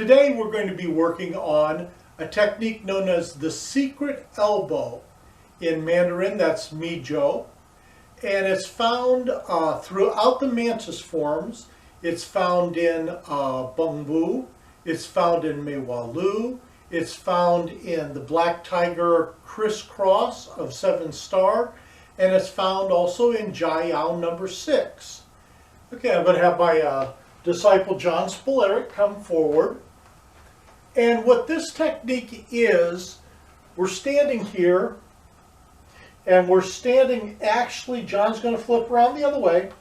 Today we're going to be working on a technique known as the secret elbow. In Mandarin, that's Meihua, and it's found throughout the Mantis forms. It's found in Beng Bu, it's found in Meihua, it's found in the black tiger crisscross of 7 star, and it's found also in Zhai number 6. Okay, I'm going to have my disciple John Spoleric come forward. And what this technique is, we're standing here, and we're standing, actually, John's going to flip around the other way.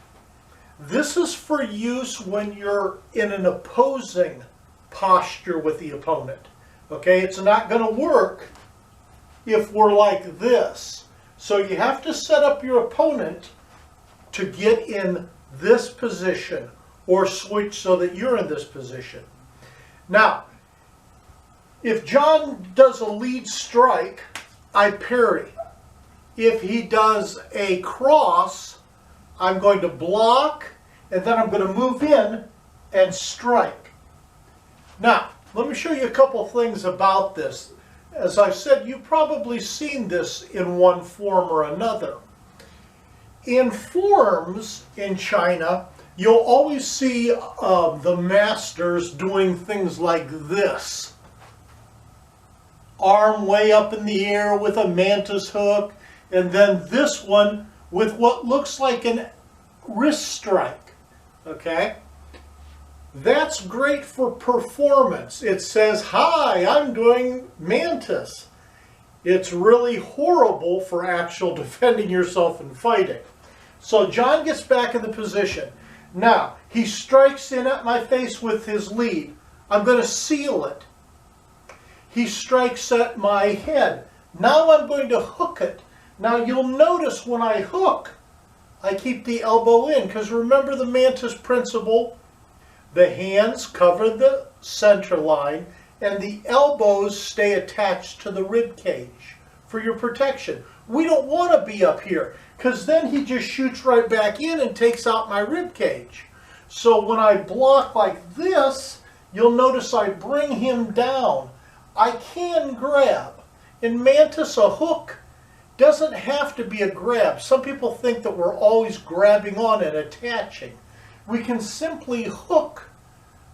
This is for use when you're in an opposing posture with the opponent. Okay, it's not going to work if we're like this. So you have to set up your opponent to get in this position, or switch so that you're in this position. Now, if John does a lead strike, I parry. If he does a cross, I'm going to block, and then I'm going to move in and strike. Now, let me show you a couple things about this. As I said, you've probably seen this in one form or another. In forms in China, you'll always see the masters doing things like this. Arm way up in the air with a mantis hook, and then this one with what looks like an wrist strike. Okay? That's great for performance. It says, "Hi, I'm doing Mantis." It's really horrible for actual defending yourself and fighting. So John gets back in the position. Now, he strikes in at my face with his lead. I'm going to seal it. He strikes at my head. Now I'm going to hook it. Now you'll notice when I hook, I keep the elbow in, because remember the Mantis principle? The hands cover the center line, and the elbows stay attached to the rib cage for your protection. We don't want to be up here, because then he just shoots right back in and takes out my rib cage. So when I block like this, you'll notice I bring him down. I can grab. In Mantis, a hook doesn't have to be a grab. Some people think that we're always grabbing on and attaching. We can simply hook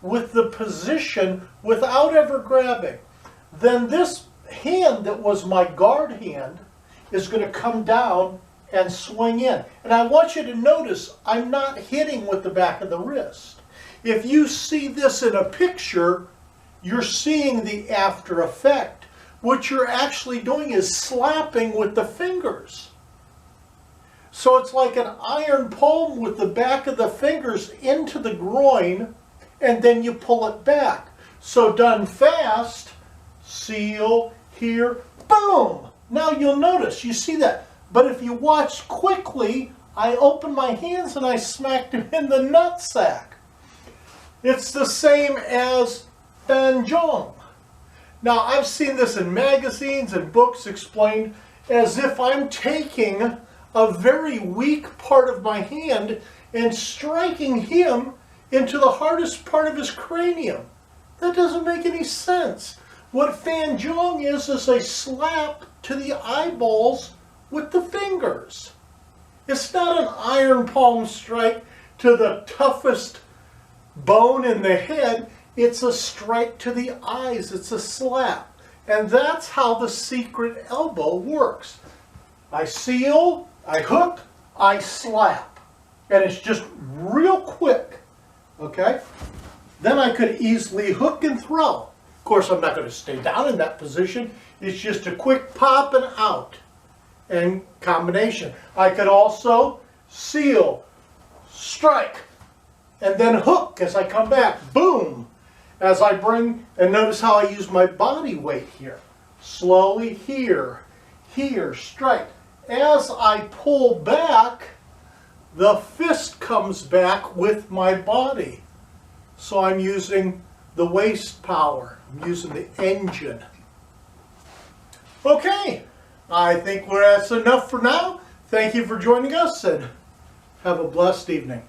with the position without ever grabbing. Then this hand that was my guard hand is going to come down and swing in. And I want you to notice I'm not hitting with the back of the wrist. If you see this in a picture, you're seeing the after effect. What you're actually doing is slapping with the fingers. So it's like an iron palm with the back of the fingers into the groin, and then you pull it back. So done fast, seal, here, boom! Now you'll notice, you see that. But if you watch quickly, I open my hands and I smacked him in the nutsack. It's the same as Banjong. Now, I've seen this in magazines and books explained as if I'm taking a very weak part of my hand and striking him into the hardest part of his cranium. That doesn't make any sense. What Fanjong is a slap to the eyeballs with the fingers. It's not an iron palm strike to the toughest bone in the head. It's a strike to the eyes. It's a slap. And that's how the secret elbow works. I seal, I hook, I slap. And it's just real quick. Okay? Then I could easily hook and throw. Of course, I'm not going to stay down in that position. It's just a quick pop and out. And combination. I could also seal, strike, and then hook as I come back. Boom! As I bring, and notice how I use my body weight here. Slowly here, here, strike. As I pull back, the fist comes back with my body. So I'm using the waist power. I'm using the engine. Okay, I think that's enough for now. Thank you for joining us, and have a blessed evening.